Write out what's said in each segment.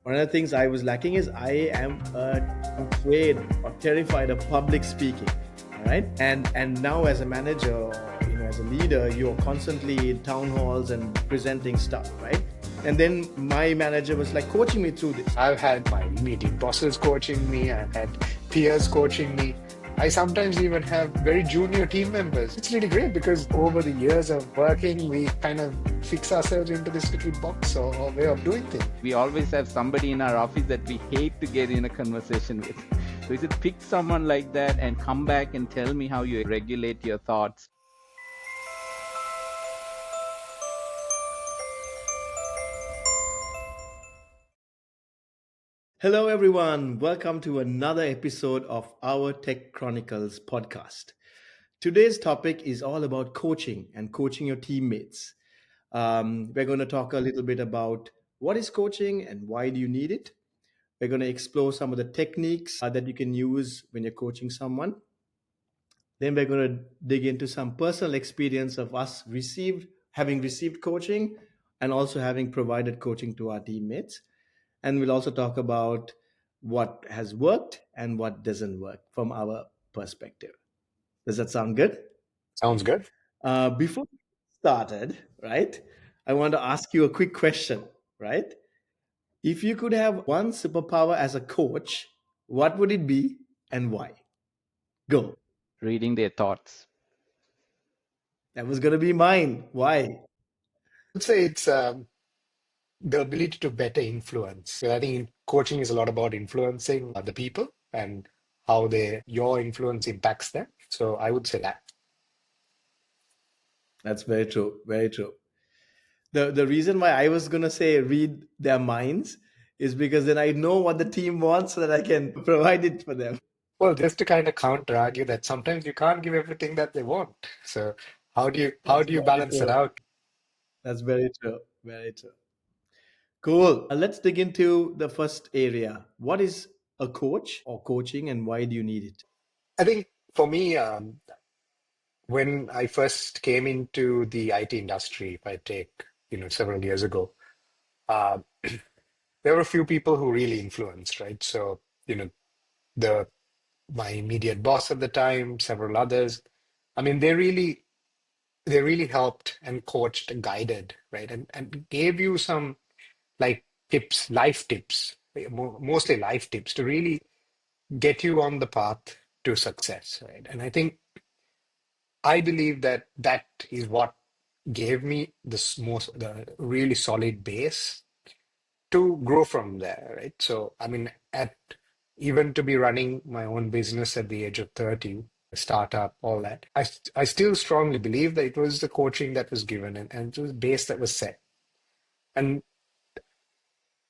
One of the things I was lacking is I am afraid or terrified of public speaking. All right, and now as a manager, or, as a leader, you're constantly in town halls and presenting stuff, right? And then my manager was like coaching me through this. I've had my immediate bosses coaching me, I've had peers coaching me. I sometimes even have very junior team members. It's really great because over the years of working, we kind of fix ourselves into this little box or way of doing things. We always have somebody in our office that we hate to get in a conversation with. So you should pick someone like that and come back and tell me how you regulate your thoughts. Hello, everyone. Welcome to another episode of our Tech Chronicles podcast. Today's topic is all about coaching and coaching your teammates. We're going to talk a little bit about what is coaching and why do you need it. We're going to explore some of the techniques that you can use when you're coaching someone. Then we're going to dig into some personal experience of us having received coaching and also having provided coaching to our teammates. And we'll also talk about what has worked and what doesn't work from our perspective. Does that sound good? Sounds good. Before we started, right, I want to ask you a quick question, right? If you could have one superpower as a coach, what would it be and why? Go. Reading their thoughts. That was going to be mine. Why? I'd say it's the ability to better influence. So I think coaching is a lot about influencing the people and how your influence impacts them. So I would say that. That's very true. Very true. The reason why I was gonna say read their minds is because then I know what the team wants so that I can provide it for them. Well, just to kind of counter argue that sometimes you can't give everything that they want. So how That's do you very balance it true. out? That's very true. Very true. Cool. Let's dig into the first area. What is a coach or coaching and why do you need it? I think for me, when I first came into the IT industry, if I take, several years ago, uh, there were a few people who really influenced, right? So, the my immediate boss at the time, several others. I mean, they really helped and coached and guided, right? And gave you some like tips, life tips, mostly life tips to really get you on the path to success, right? And I believe that that is what gave me the really solid base to grow from there, right? So, I mean, at even to be running my own business at the age of 30, startup, all that, I still strongly believe that it was the coaching that was given and it was base that was set. And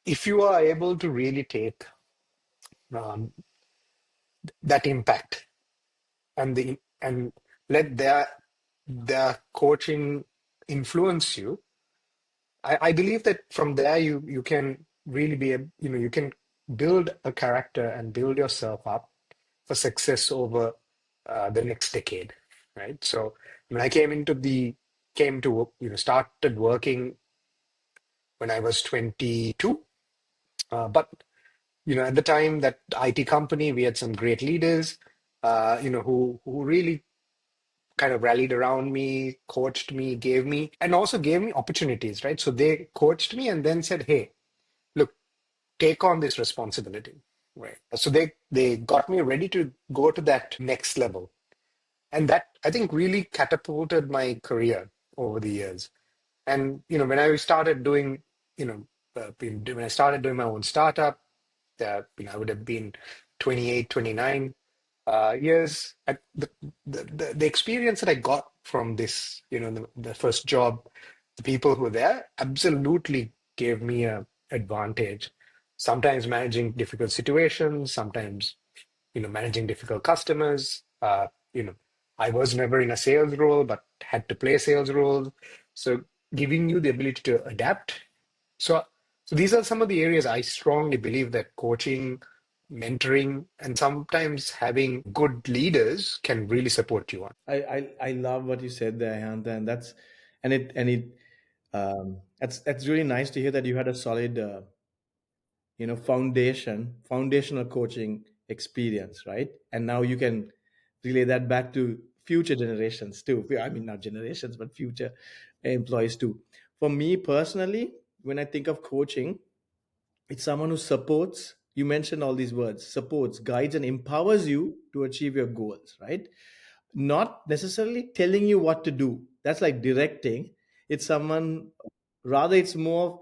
if you are able to really take um, that impact and let their coaching influence you, I believe that from there you can really you can build a character and build yourself up for success over the next decade, right? So when I came to started working when I was 22, but at the time that IT company we had some great leaders, who really kind of rallied around me, coached me, gave me opportunities, right? So they coached me and then said, "Hey, look, take on this responsibility." Right. So they got me ready to go to that next level. And that I think really catapulted my career over the years. And when I started doing, when I started doing my own startup, I would have been 28, 29 years. The experience that I got from this, the first job, the people who were there absolutely gave me a advantage. Sometimes managing difficult situations, sometimes managing difficult customers. I was never in a sales role, but had to play sales roles. So giving you the ability to adapt. So, so these are some of the areas I strongly believe that coaching, mentoring, and sometimes having good leaders can really support you on. I love what you said there, Hanta, and that's really nice to hear that you had a solid foundational coaching experience, right? And now you can relay that back to future generations too. I mean, not generations, but future employees too. For me personally, when I think of coaching, it's someone who supports, you mentioned all these words, supports, guides, and empowers you to achieve your goals, right? Not necessarily telling you what to do. That's like directing. It's someone, rather, it's more,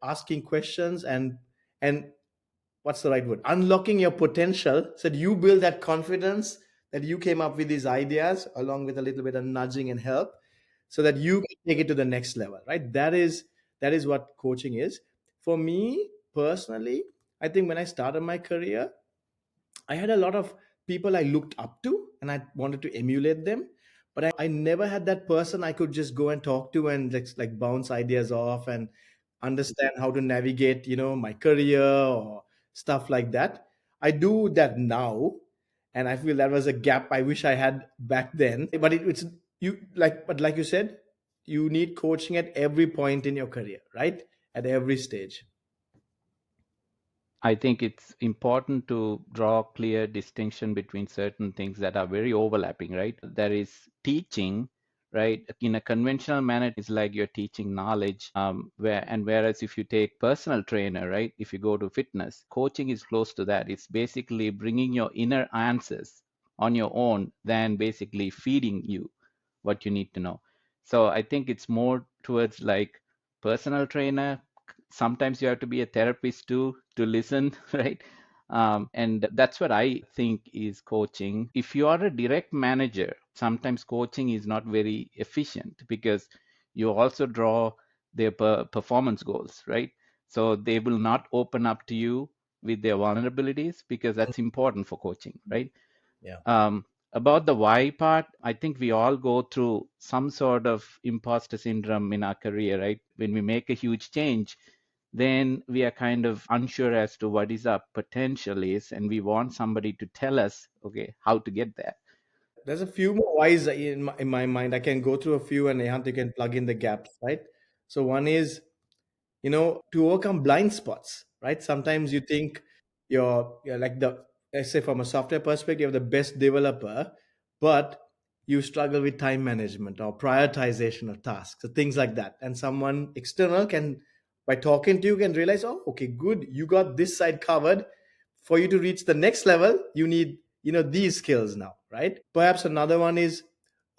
asking questions and what's the right word? Unlocking your potential so that you build that confidence that you came up with these ideas along with a little bit of nudging and help so that you can take it to the next level, right? That is what coaching is. For me personally, I think when I started my career, I had a lot of people I looked up to and I wanted to emulate them. But I never had that person I could just go and talk to and like bounce ideas off and understand how to navigate, my career or stuff like that. I do that now. And I feel that was a gap I wish I had back then. But like you said, you need coaching at every point in your career, right? At every stage. I think it's important to draw clear distinction between certain things that are very overlapping, right? There is teaching, right? In a conventional manner, it's like you're teaching knowledge. Whereas if you take personal trainer, right? If you go to fitness, coaching is close to that. It's basically bringing your inner answers on your own than basically feeding you what you need to know. So I think it's more towards like personal trainer. Sometimes you have to be a therapist too to listen, right? And that's what I think is coaching. If you are a direct manager, sometimes coaching is not very efficient because you also draw their performance goals, right? So they will not open up to you with their vulnerabilities because that's important for coaching, right? Yeah. About the why part, I think we all go through some sort of imposter syndrome in our career, right? When we make a huge change, then we are kind of unsure as to what is our potential is, and we want somebody to tell us, okay, how to get there. There's a few more whys in my mind. I can go through a few and Nihant, you can plug in the gaps, right? So one is, to overcome blind spots, right? Sometimes you think you're like let's say from a software perspective, you're the best developer, but you struggle with time management or prioritization of tasks, so things like that. And someone external can, by talking to you, can realize, oh, okay, good, you got this side covered. For you to reach the next level, you need, these skills now, right? Perhaps another one is,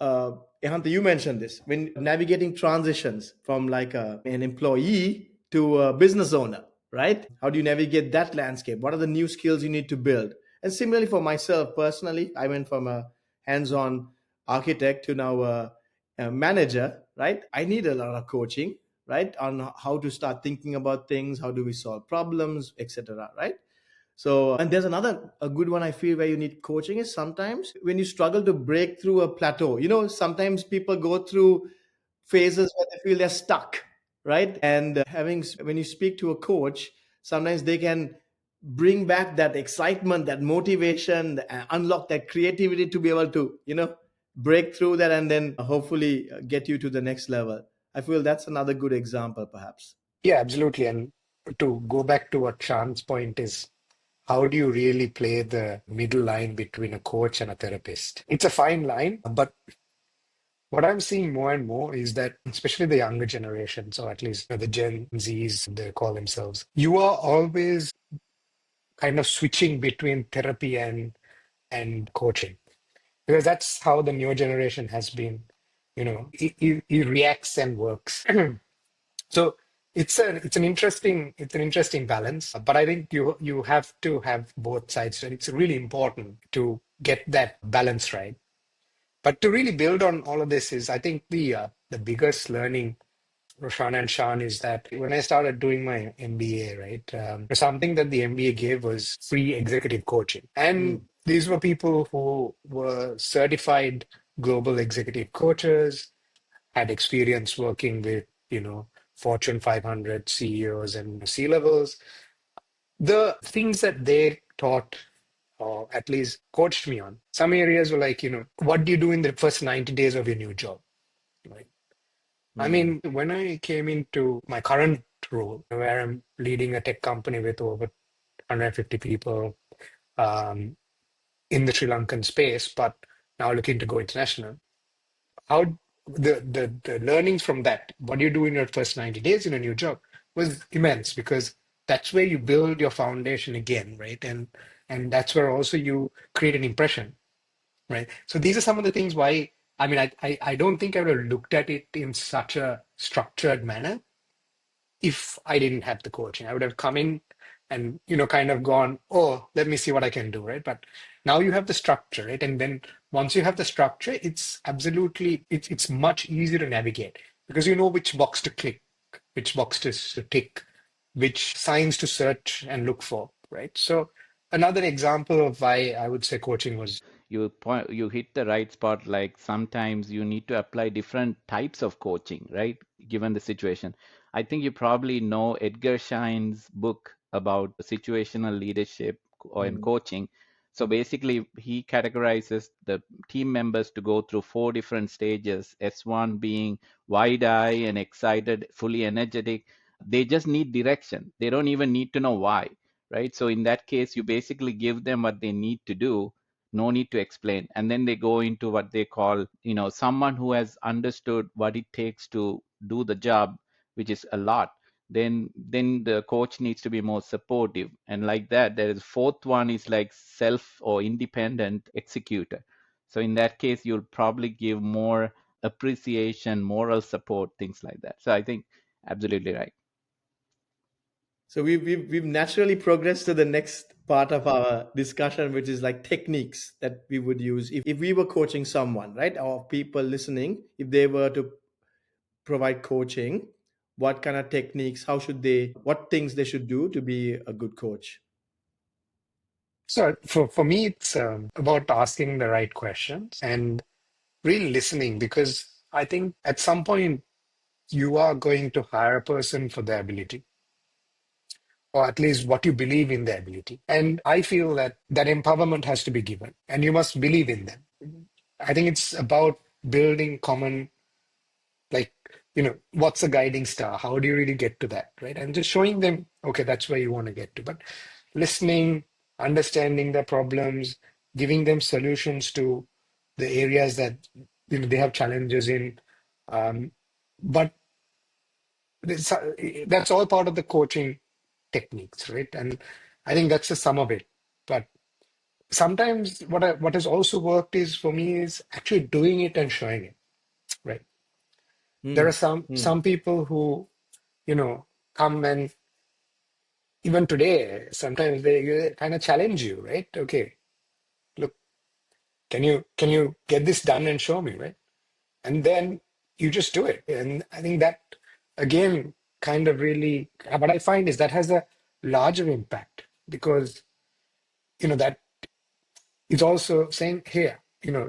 uh, Ehanta, you mentioned this when navigating transitions from like an employee to a business owner, right? How do you navigate that landscape? What are the new skills you need to build? And similarly for myself personally, I went from a hands-on architect to now a manager, right? I need a lot of coaching, right, on how to start thinking about things, how do we solve problems, etc., right? So, and there's another a good one I feel where you need coaching is sometimes when you struggle to break through a plateau. Sometimes people go through phases where they feel they're stuck, right? And when you speak to a coach, sometimes they can bring back that excitement, that motivation, unlock that creativity to be able to, break through that and then hopefully get you to the next level. I feel that's another good example, perhaps. Yeah, absolutely. And to go back to what Sean's point is, how do you really play the middle line between a coach and a therapist? It's a fine line, but what I'm seeing more and more is that, especially the younger generations, or at least the Gen Zs, they call themselves, you are always kind of switching between therapy and coaching because that's how the newer generation has been. It reacts and works. So it's an interesting balance, but I think you have to have both sides, and it's really important to get that balance right. But to really build on all of this is, I think the biggest learning, Roshan and Shan, is that when I started doing my MBA, right, something that the MBA gave was free executive coaching, and Mm, these were people who were certified global executive coaches, had experience working with, Fortune 500 CEOs and C levels. The things that they taught, or at least coached me on, some areas were like, what do you do in the first 90 days of your new job? Right. I mm, mean, when I came into my current role where I'm leading a tech company with over 150 people um, in the Sri Lankan space, but now looking to go international. How the learnings from that, what you do in your first 90 days in a new job, was immense, because that's where you build your foundation again, right? And that's where also you create an impression, right? So these are some of the things why, I mean, I don't think I would have looked at it in such a structured manner if I didn't have the coaching. I would have come in and, kind of gone, oh, let me see what I can do, right? But now you have the structure, right? And then once you have the structure, it's much easier to navigate, because you know which box to click, which box to tick, which signs to search and look for, right? So another example of why I would say coaching was. You hit the right spot. Like sometimes you need to apply different types of coaching, right? Given the situation. I think you probably know Edgar Schein's book about situational leadership or in Mm. coaching. So basically he categorizes the team members to go through 4 different stages. S1 being wide-eyed and excited, fully energetic. They just need direction. They don't even need to know why, right? So in that case, you basically give them what they need to do, no need to explain, and then they go into what they call, someone who has understood what it takes to do the job, which is a lot. Then the coach needs to be more supportive, and like that there is fourth one is like self or independent executor. So in that case you'll probably give more appreciation, moral support, things like that. So I think absolutely right. So we've naturally progressed to the next part of our discussion, which is like techniques that we would use if we were coaching someone, right? Or people listening, if they were to provide coaching, what kind of techniques, what things they should do to be a good coach? So for me, it's about asking the right questions and really listening, because I think at some point you are going to hire a person for their ability, or at least what you believe in their ability. And I feel that that empowerment has to be given, and you must believe in them. I think it's about building common, like, what's the guiding star? How do you really get to that, right? And just showing them, okay, that's where you want to get to. But listening, understanding their problems, giving them solutions to the areas that they have challenges in. Um, but it's, that's all part of the coaching techniques, right? And I think that's the sum of it. But sometimes what has also worked is, for me, is actually doing it and showing it, right? There are Hmm. some Hmm. people who come, and even today sometimes they kind of challenge you, right? Okay, look, can you get this done and show me, right? And then you just do it. And I think that, again, kind of really, what I find is that has a larger impact, because that is also saying here,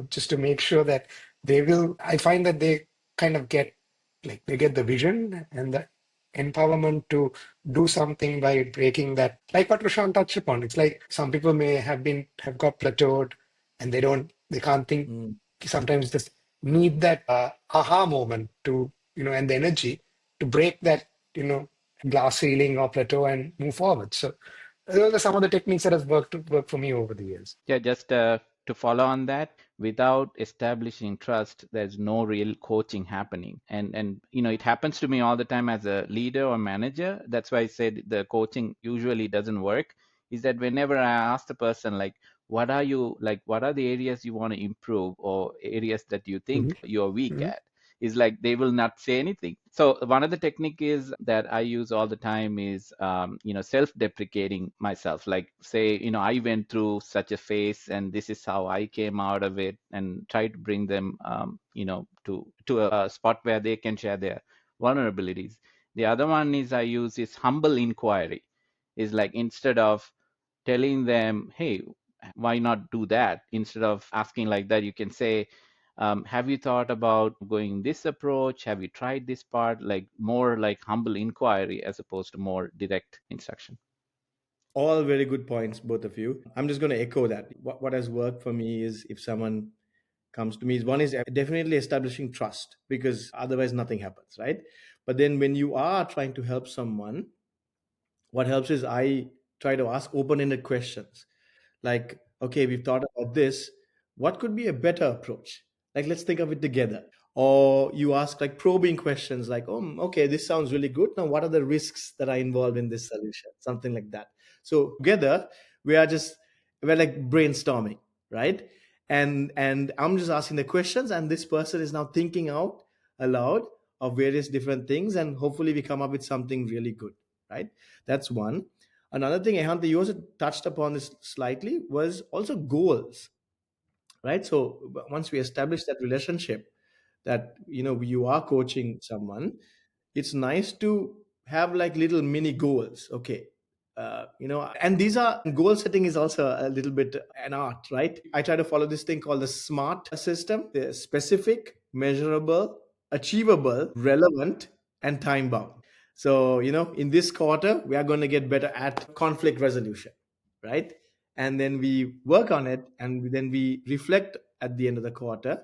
just to make sure that I find that they kind of get, like, they get the vision and the empowerment to do something by breaking that, like what Roshan touched upon. It's like some people may have got plateaued, and they can't think, Hmm. sometimes just need that aha moment to, and the energy to break that, glass ceiling or plateau and move forward. So those are some of the techniques that has worked for me over the years. Yeah, just to follow on that, without establishing trust, there's no real coaching happening. And it happens to me all the time as a leader or manager. That's why I said the coaching usually doesn't work. Is that whenever I ask the person like, what are you like? What are the areas you want to improve or areas that you think you're weak Mhm. at? Is like they will not say anything. So one of the technique is that I use all the time is self-deprecating myself. Like say, I went through such a phase and this is how I came out of it, and try to bring them to a spot where they can share their vulnerabilities. The other one is I use is humble inquiry. Is like instead of telling them, hey, why not do that? Instead of asking like that, you can say, have you thought about going this approach? Have you tried this part? Like more like humble inquiry as opposed to more direct instruction. All very good points, both of you. I'm just going to echo that. What has worked for me is, if someone comes to me, is one is definitely establishing trust, because otherwise nothing happens, right? But then when you are trying to help someone, what helps is I try to ask open-ended questions like, okay, we've thought about this. What could be a better approach? Like, let's think of it together. Or you ask like probing questions like, oh, okay, this sounds really good. Now, what are the risks that are involved in this solution? Something like that. So together, we are just, we're like brainstorming, right? And I'm just asking the questions, and this person is now thinking out aloud of various different things, and hopefully we come up with something really good, right? That's one. Another thing, Ehant, you also touched upon this slightly, was also goals, right? So once we establish that relationship, that you are coaching someone, it's nice to have like little mini goals. Okay, and these are goal setting is also a little bit an art, right? I try to follow this thing called the SMART system: the specific, measurable, achievable, relevant, and time bound. So, in this quarter, we are going to get better at conflict resolution, right? And then we work on it, and then we reflect at the end of the quarter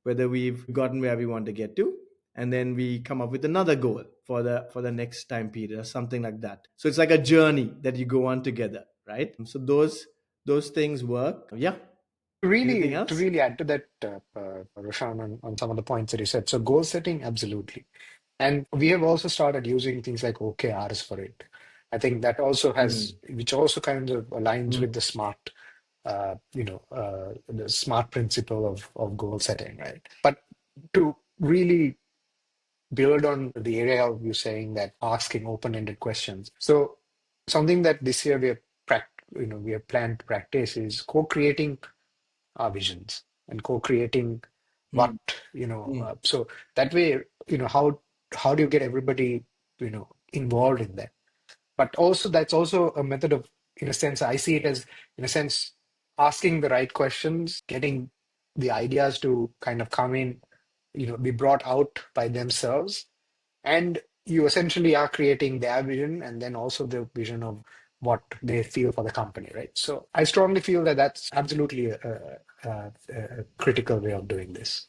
whether we've gotten where we want to get to, and then we come up with another goal for the next time period or something like that. So it's like a journey that you go on together, right? So those things work. Yeah. Anything To else? really add to that, Roshan, on some of the points that you said. So goal setting, absolutely. And we have also started using things like OKRs for it. I think that also Mm, has, which also kind of aligns mm, with the SMART principle of goal setting, right? But to really build on the area of you saying that asking open-ended questions. So something that this year we have planned to practice is co-creating our visions and co-creating what mm, mm. so that way how do you get everybody involved in that, but also that's also a method of, in a sense, I see it as, in a sense, asking the right questions, getting the ideas to kind of come in, be brought out by themselves, and you essentially are creating their vision and then also the vision of what they feel for the company, right? So I strongly feel that that's absolutely a critical way of doing this.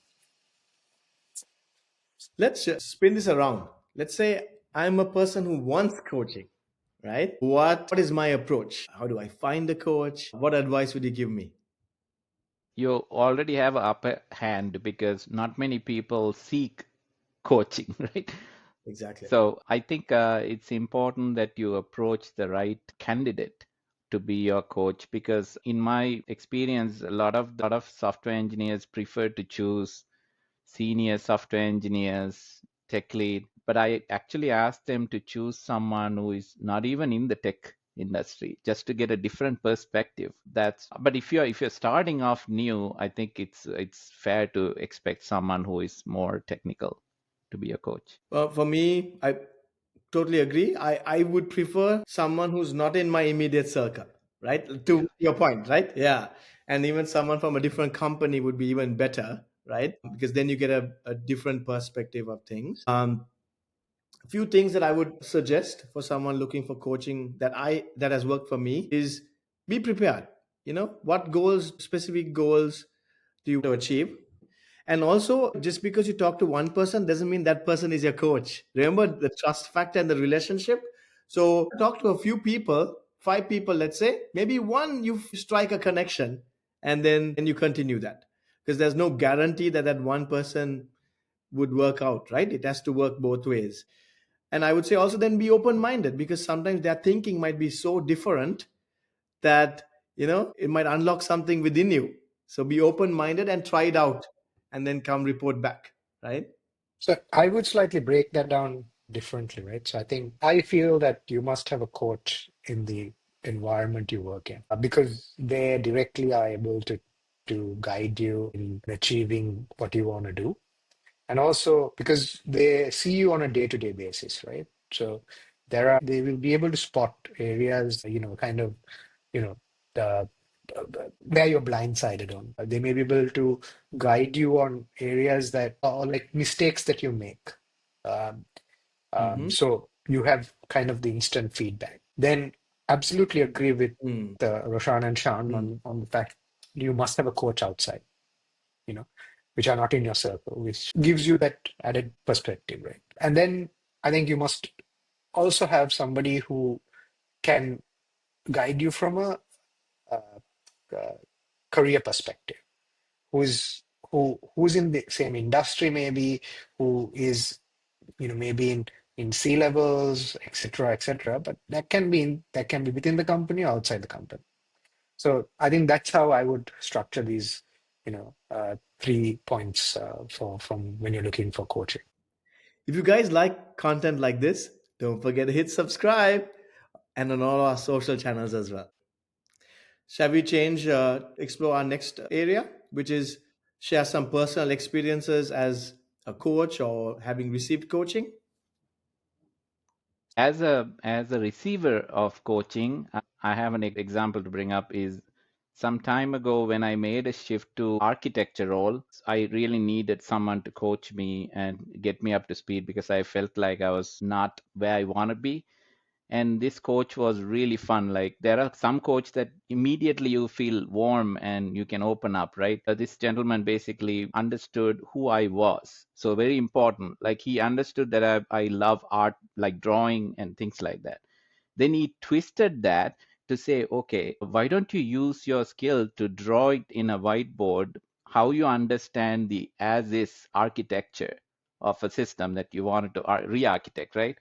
Let's spin this around. Let's say I'm a person who wants coaching, right? What is my approach? How do I find a coach? What advice would you give me? You already have an upper hand because not many people seek coaching, right? Exactly. So I think it's important that you approach the right candidate to be your coach, because in my experience, a lot of software engineers prefer to choose senior software engineers, tech lead, but I actually asked them to choose someone who is not even in the tech industry, just to get a different perspective. But if you're starting off new, I think it's fair to expect someone who is more technical to be a coach. Well, for me, I totally agree. I would prefer someone who's not in my immediate circle, right? To your point, right? Yeah. And even someone from a different company would be even better, right? Because then you get a different perspective of things. A few things that I would suggest for someone looking for coaching that has worked for me is be prepared. What goals, specific goals do you want to achieve? And also, just because you talk to one person doesn't mean that person is your coach. Remember the trust factor and the relationship. So talk to a few people, 5 people, let's say. Maybe one you strike a connection, and then you continue that, because there's no guarantee that that one person would work out, right? It has to work both ways. And I would say also then be open minded, because sometimes their thinking might be so different that it might unlock something within you. So be open minded and try it out, and then come report back, right? So I would slightly break that down differently, right? So I think I feel that you must have a coach in the environment you work in, because they directly are able to guide you in achieving what you want to do. And also because they see you on a day-to-day basis, right? So they will be able to spot areas, kind of, you know, uh, where you're blindsided on. They may be able to guide you on areas that are like mistakes that you make. Um, Mm-hmm. so you have kind of the instant feedback. Then absolutely agree with Mm, Roshan and Shan mm, on the fact you must have a coach outside, you know, which are not in your circle, which gives you that added perspective, right? And then I think you must also have somebody who can guide you from a, uh uh career perspective, who's who's in the same industry, maybe, who is, maybe in C levels, etc., but that can be within the company or outside the company. So I think that's how I would structure these, 3 points for from when you're looking for coaching. If you guys like content like this, don't forget to hit subscribe and on all our social channels as well. Shall we change, explore our next area, which is share some personal experiences as a coach or having received coaching? As a receiver of coaching, I have an example to bring up is some time ago when I made a shift to architecture role, I really needed someone to coach me and get me up to speed because I felt like I was not where I want to be. And this coach was really fun. Like there are some coach that immediately you feel warm and you can open up, right? This gentleman basically understood who I was, so very important. Like he understood that I love art, like drawing and things like that. Then he twisted that to say, okay, why don't you use your skill to draw it in a whiteboard, how you understand the as is architecture of a system that you wanted to re-architect, right?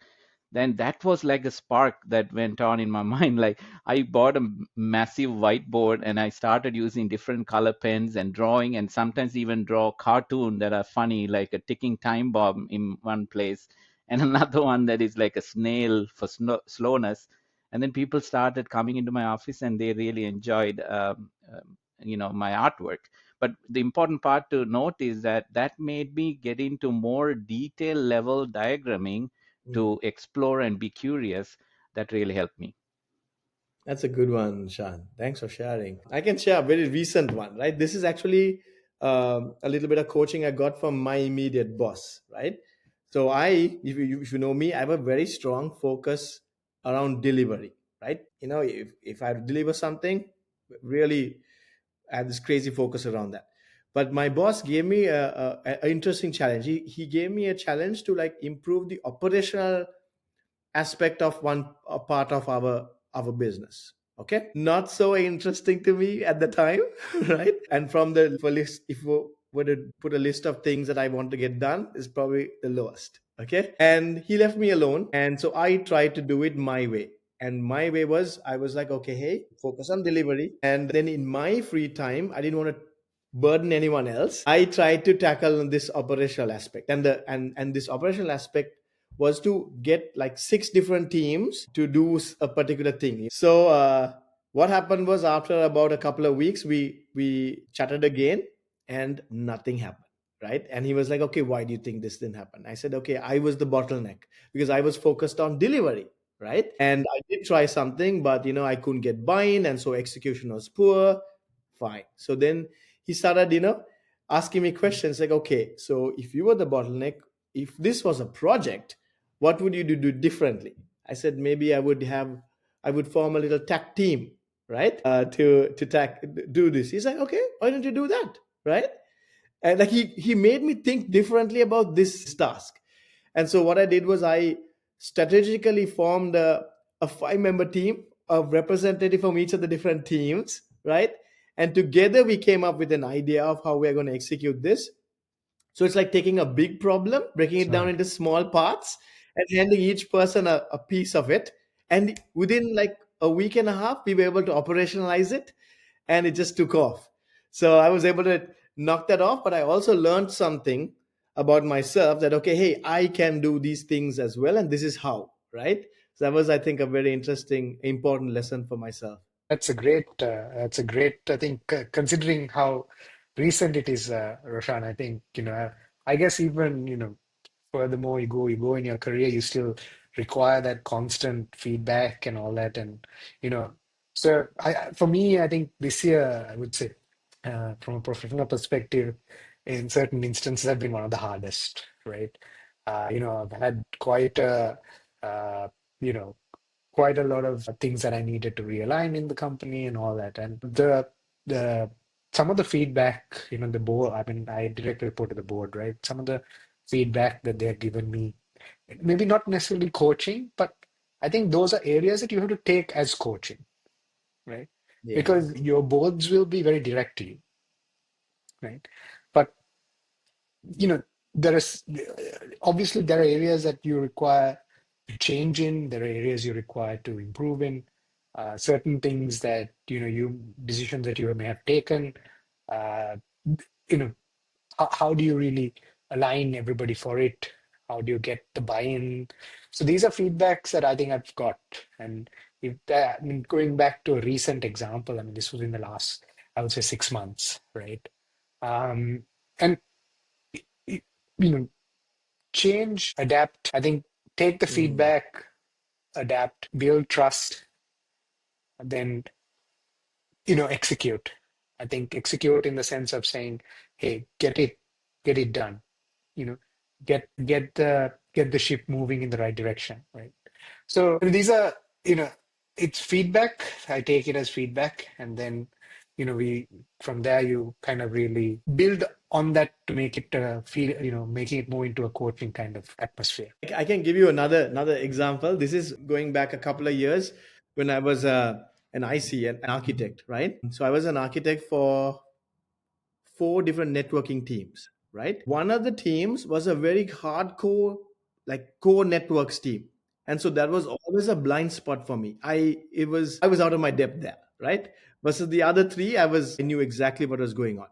Then that was like a spark that went on in my mind. Like I bought a massive whiteboard and I started using different color pens and drawing, and sometimes even draw cartoon that are funny, like a ticking time bomb in one place and another one that is like a snail for slowness. And then people started coming into my office and they really enjoyed my artwork. But the important part to note is that that made me get into more detail level diagramming Mm. to explore and be curious. That really helped me. That's a good one, Shan. Thanks for sharing. I can share a very recent one, right? This is actually a little bit of coaching I got from my immediate boss, right? So if you know me, I have a very strong focus around delivery, right? If I deliver something, really, I have this crazy focus around that. But my boss gave me a interesting challenge. He gave me a challenge to like improve the operational aspect of one a part of our business. Okay, not so interesting to me at the time, right? And from the for list, if we were to put a list of things that I want to get done, is probably the lowest. Okay, and he left me alone, and so I tried to do it my way. And my way was, I was like, okay, hey, focus on delivery. And then in my free time, I didn't want to burden anyone else. I tried to tackle this operational aspect, and this operational aspect was to get like 6 different teams to do a particular thing. So what happened was, after about a couple of weeks, we chatted again, and nothing happened. Right, and he was like, okay, why do you think this didn't happen? I said, okay, I was the bottleneck because I was focused on delivery, right? And I did try something, but I couldn't get buy-in, and so execution was poor. Fine. So then he started asking me questions like, okay, so if you were the bottleneck, if this was a project, what would you do differently? I said, maybe I would form a little tech team, right? To do this. He's like, okay, why don't you do that, right? And like he made me think differently about this task. And so what I did was, I strategically formed a 5-member team, a representative from each of the different teams, right? And together we came up with an idea of how we're going to execute this. So it's like taking a big problem, breaking it down Smart. into small parts, and handing each person a piece of it. And within like a week and a half, we were able to operationalize it, and it just took off. So I was able to knock that off, but I also learned something about myself, that, okay, hey, I can do these things as well, and this is how, right? So that was, I think, a very interesting, important lesson for myself. That's a great, I think, considering how recent it is, Roshan, I think, I guess even, furthermore you go in your career, you still require that constant feedback and all that. And, you know, so for me, I think this year, I would say, from a professional perspective, in certain instances, have been one of the hardest, right? I've had uh, you know, quite a lot of things that I needed to realign in the company and all that. And the some of the feedback, the board, I mean, I directly report to the board, right? Some of the feedback that they've given me maybe not necessarily coaching, but I think those are areas that you have to take as coaching, right? Yeah. Because your boards will be very direct to you, right? But there is obviously there are areas that you require to change in. There are areas you require to improve in. Certain things that you decisions that you may have taken. Uh, you know, how do you really align everybody for it? How do you get the buy-in? So these are feedbacks that I think I've got. And if that, I mean, going back to a recent example, I mean, this was in the last, I would say, 6 months, right? And y- you know, change, adapt. I think take the Mm. feedback, adapt, build trust, and then execute. I think execute in the sense of saying, hey, get it done. You know, get the ship moving in the right direction, right? So I mean, these are, it's feedback. I take it as feedback, and then we from there you kind of really build on that to make it feel, making it more into a coaching kind of atmosphere. I can give you another example. This is going back a couple of years when I was an IC, an architect, right? So I was an architect for four different networking teams, right? One of the teams was a very hardcore, like core networks team. And so that was always a blind spot for me. I was out of my depth there, right? Versus the other three, I knew exactly what was going on.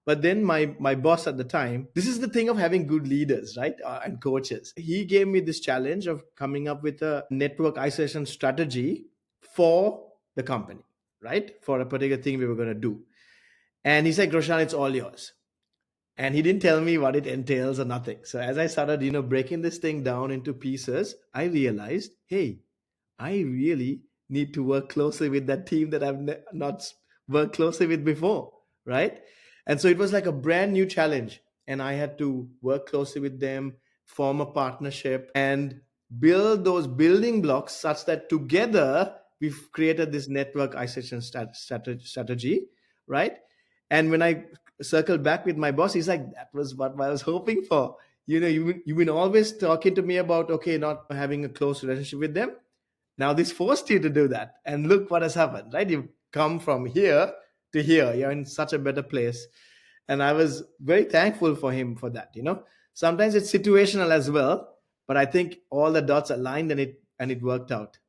But then my boss at the time, this is the thing of having good leaders, right? And coaches. He gave me this challenge of coming up with a network isolation strategy for the company, right? For a particular thing we were going to do. And he said, Groshan, it's all yours. And he didn't tell me what it entails or nothing. So as I started, breaking this thing down into pieces, I realized, hey, I really need to work closely with that team that I've not worked closely with before, right? And so it was like a brand new challenge. And I had to work closely with them, form a partnership, and build those building blocks such that together we've created this network isolation strategy, right? And when I circled back with my boss, he's like, that was what I was hoping for. You've been always talking to me about, okay, not having a close relationship with them. Now this forced you to do that. And look what has happened, right? You've come from here to here. You're in such a better place. And I was very thankful for him for that. Sometimes it's situational as well, but I think all the dots aligned and it worked out.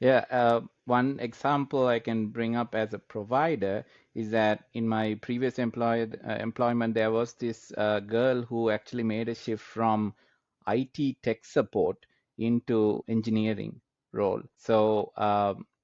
Yeah, one example I can bring up as a provider is that in my previous employment, there was this girl who actually made a shift from IT tech support into engineering role. So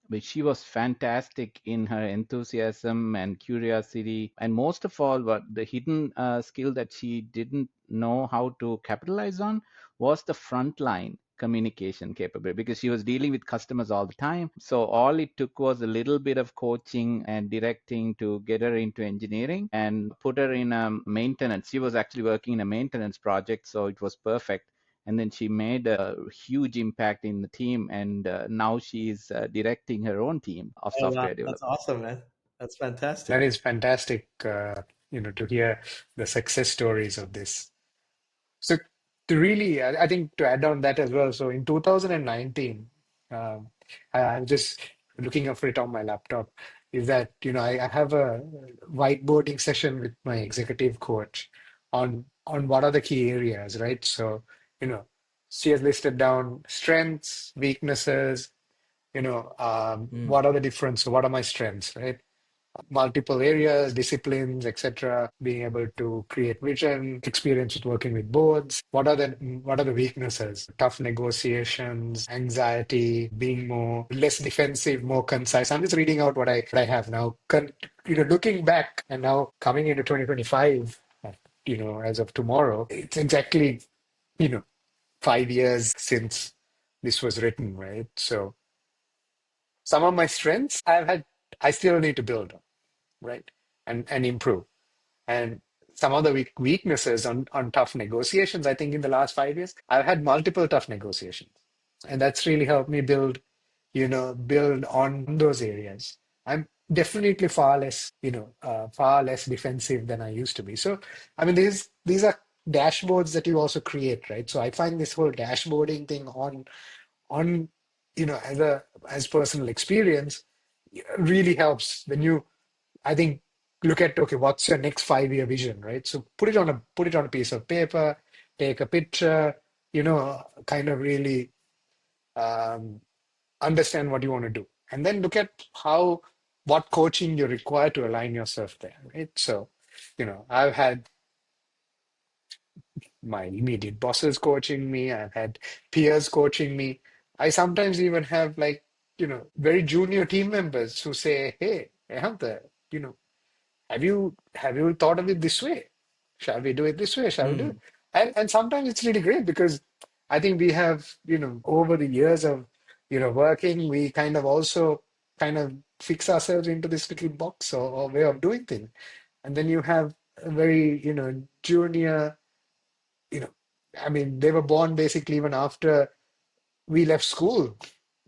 but she was fantastic in her enthusiasm and curiosity, and most of all, what the hidden skill that she didn't know how to capitalize on was the frontline communication capability, because she was dealing with customers all the time. So all it took was a little bit of coaching and directing to get her into engineering and put her in a maintenance. She was actually working in a maintenance project, so it was perfect. And then she made a huge impact in the team, and now she is directing her own team of Oh wow, software that's development. awesome, man. That's That fantastic. is fantastic, to hear the success stories of this. So to really, I think to add on that as well. So in 2019, um, I'm just looking up for it on my laptop. Is that I have a whiteboarding session with my executive coach on what are the key areas, right? So you know, she has listed down strengths, weaknesses. Mm. What are the difference? What are my strengths, right? Multiple areas, disciplines, etc. Being able to create vision, experience with working with boards. What are the weaknesses? Tough negotiations, anxiety, being more less defensive, more concise. I'm just reading out what I have now. Looking back and now coming into 2025, as of tomorrow, it's exactly, you know, 5 years since this was written, right? So some of my strengths I still need to build on, right? And improve. And some of the weaknesses on tough negotiations, I think in the last 5 years, I've had multiple tough negotiations. And that's really helped me build on those areas. I'm definitely far less defensive than I used to be. So, I mean, these are dashboards that you also create, right? So I find this whole dashboarding thing on as personal experience really helps when you, I think, look at, okay, what's your next 5 year vision, right? So put it on a piece of paper, take a picture, kind of really um, understand what you want to do, and then look at what coaching you require to align yourself there, right? So, I've had my immediate bosses coaching me, I've had peers coaching me. I sometimes even have, like, very junior team members who say, "Hey, Hamza, you know, have you thought of it this way? Shall we do it this way? Shall we do it?" Mm. And sometimes it's really great because I think we have, over the years of, working, we kind of also kind of fix ourselves into this little box or way of doing things. And then you have a very, junior, you know, I mean, they were born basically even after we left school,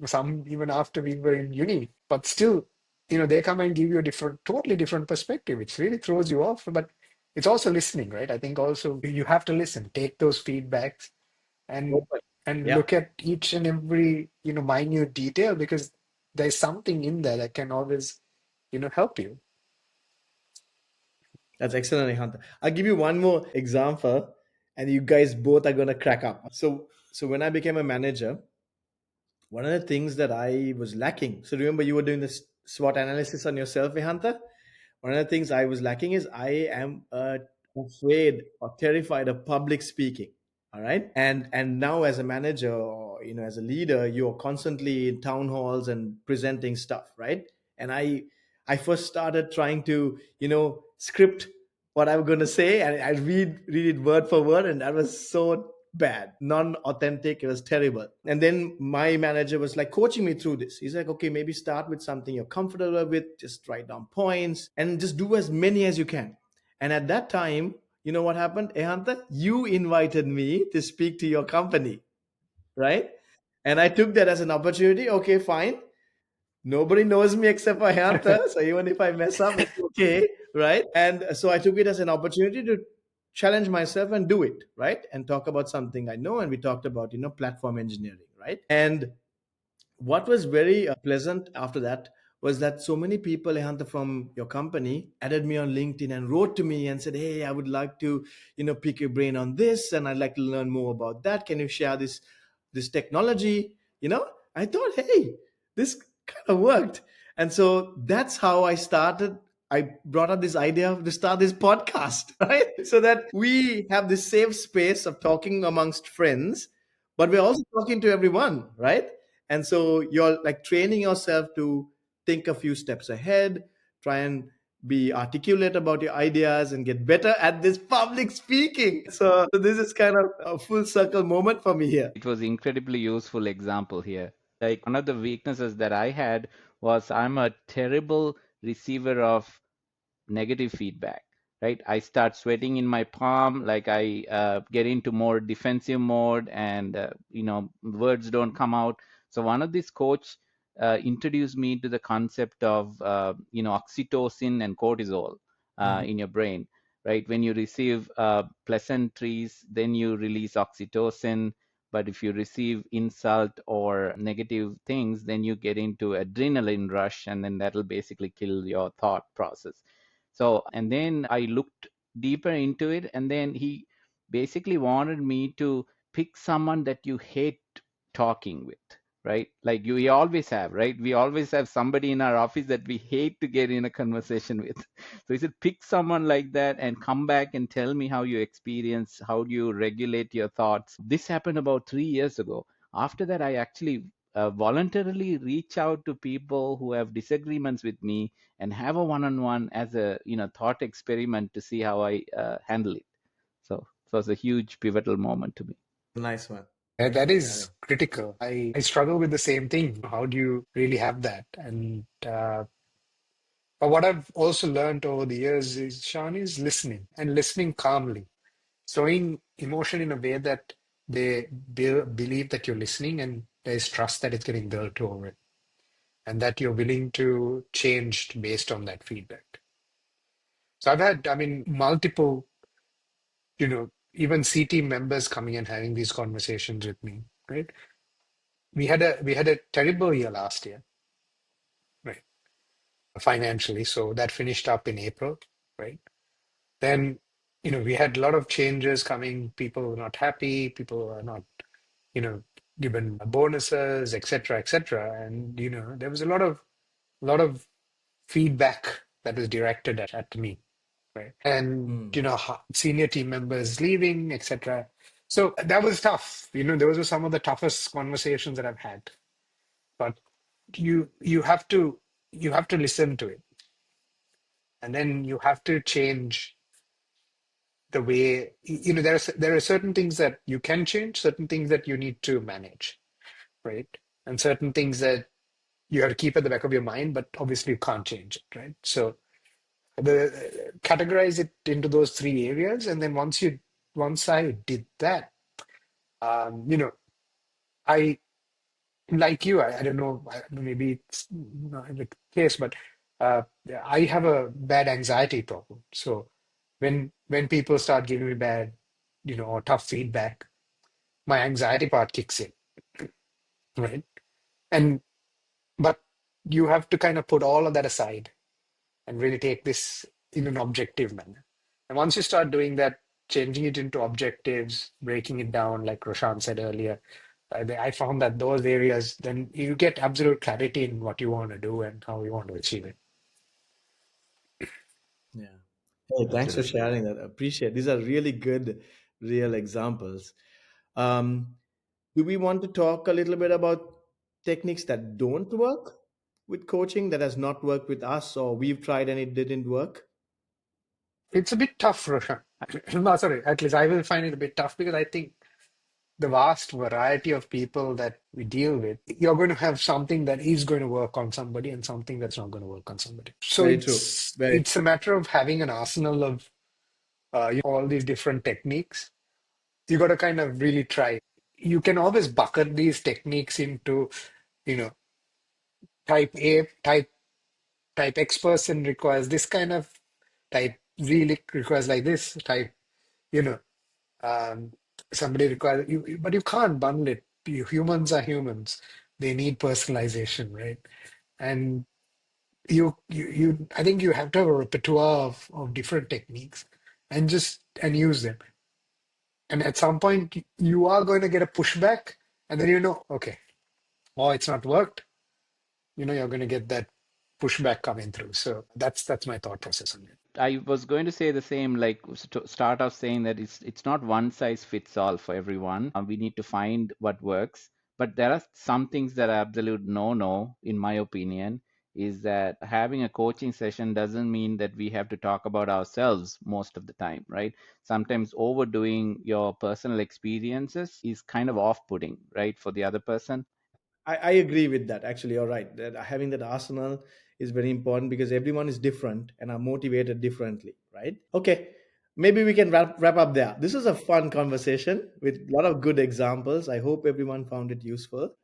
some even after we were in uni, but still, they come and give you a totally different perspective, which really throws you off. But it's also listening, right? I think also you have to listen, take those feedbacks, and Open. and Yeah. look at each and every, minute detail, because there's something in there that can always, help you. That's excellent, Hunter. I'll give you one more example, and you guys both are gonna crack up. So when I became a manager, one of the things that I was lacking. So remember, you were doing this SWOT analysis on yourself, Hunter. One of the things I was lacking is I am afraid or terrified of public speaking. All right, and now as a manager or as a leader, you're constantly in town halls and presenting stuff, right? And I first started trying to script what I'm going to say, and I read it word for word, and that was so bad, non-authentic. It was terrible. And then my manager was like coaching me through this. He's like, okay, maybe start with something you're comfortable with, just write down points and just do as many as you can. And at that time, you know what happened, Ehanta? You invited me to speak to your company, right? And I took that as an opportunity. Okay, fine. Nobody knows me except for Ehanta. So even if I mess up, it's okay, right? And so I took it as an opportunity to challenge myself and do it, right? And talk about something I know. And we talked about, platform engineering, right? And what was very pleasant after that was that so many people, Ehanta, from your company added me on LinkedIn and wrote to me and said, hey, I would like to pick your brain on this, and I'd like to learn more about that. Can you share this technology? I thought, hey, this kind of worked. And so that's how I brought up this idea to start this podcast, right? So that we have this safe space of talking amongst friends, but we're also talking to everyone, right? And so you're like training yourself to think a few steps ahead, try and be articulate about your ideas and get better at this public speaking. So this is kind of a full circle moment for me here. It was incredibly useful example here. Like one of the weaknesses that I had was I'm a terrible receiver of negative feedback, right? I start sweating in my palm, like I get into more defensive mode, and words don't come out. So one of these coach introduced me to the concept of oxytocin and cortisol Mhm. in your brain, right? When you receive pleasantries, then you release oxytocin. But if you receive insult or negative things, then you get into adrenaline rush, and then that'll basically kill your thought process. So, and then I looked deeper into it, and then he basically wanted me to pick someone that you hate talking with, right? Like we always have, right? We always have somebody in our office that we hate to get in a conversation with. So he said, pick someone like that and come back and tell me how you experience, how do you regulate your thoughts. This happened about 3 years ago. After that, I actually voluntarily reach out to people who have disagreements with me and have a one-on-one as a thought experiment to see how I handle it. So it's a huge pivotal moment to me. Nice one. And that Yeah. is critical. I struggle with the same thing. How do you really have that? And but what I've also learned over the years is, Sean, is listening, and listening calmly, showing emotion in a way that they believe that you're listening, and there's trust that it's getting built over it, and that you're willing to change based on that feedback. So I've had, I mean, multiple, even C team members coming and having these conversations with me, right? We had a terrible year last year, right? Financially. So that finished up in April, right? Then, we had a lot of changes coming. People were not happy. People were not, given bonuses, et cetera. And, there was a lot of feedback that was directed at me, right? And, Mm. senior team members leaving, etc. So that was tough. Those were some of the toughest conversations that I've had. But you have to listen to it, and then you have to change the way. There are certain things that you can change, certain things that you need to manage, right? And certain things that you have to keep at the back of your mind, but obviously you can't change it, right? So categorize it into those three areas, and then once I did that, um, you know, I like you. I don't know. Maybe it's not the case, but uh, I have a bad anxiety problem. So when people start giving me bad, or tough feedback, my anxiety part kicks in, right? And but you have to kind of put all of that aside and really take this in an objective manner. And once you start doing that, changing it into objectives, breaking it down, like Roshan said earlier, I found that those areas, then you get absolute clarity in what you want to do and how you want to achieve it. Yeah. Hey, thanks for Absolutely. sharing that. Appreciate. These are really good, real examples. Um, do we want to talk a little bit about techniques that don't work with coaching, that has not worked with us, or we've tried and it didn't work? It's a bit tough, Roshan. No, sorry, at least I will find it a bit tough because I think the vast variety of people that we deal with, you're going to have something that is going to work on somebody and something that's not going to work on somebody. So Very true. it's Very it's a matter of having an arsenal of all these different techniques. You got to kind of really try. You can always bucket these techniques into, you know, type A, type X person requires this kind of, type Z requires like this, type, you know, um, somebody requires but you can't bundle it. Humans are humans. They need personalization, right? And I think you have to have a repertoire of different techniques and use them. And at some point, you are going to get a pushback, and then okay, oh, it's not worked. You're going to get that pushback coming through. So that's my thought process on it. I was going to say the same, like start off saying that it's not one size fits all for everyone. We need to find what works. But there are some things that are absolute no-no, in my opinion, is that having a coaching session doesn't mean that we have to talk about ourselves most of the time, right? Sometimes overdoing your personal experiences is kind of off-putting, right, for the other person. I agree with that. Actually, you're right. That having that arsenal is very important because everyone is different and are motivated differently, right? Okay, maybe we can wrap up there. This is a fun conversation with a lot of good examples. I hope everyone found it useful.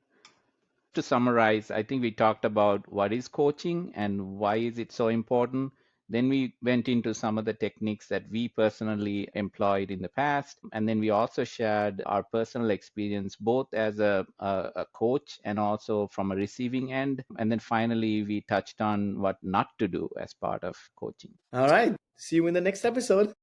To summarize, I think we talked about what is coaching and why is it so important. Then we went into some of the techniques that we personally employed in the past. And then we also shared our personal experience, both as a coach and also from a receiving end. And then finally, we touched on what not to do as part of coaching. All right. See you in the next episode.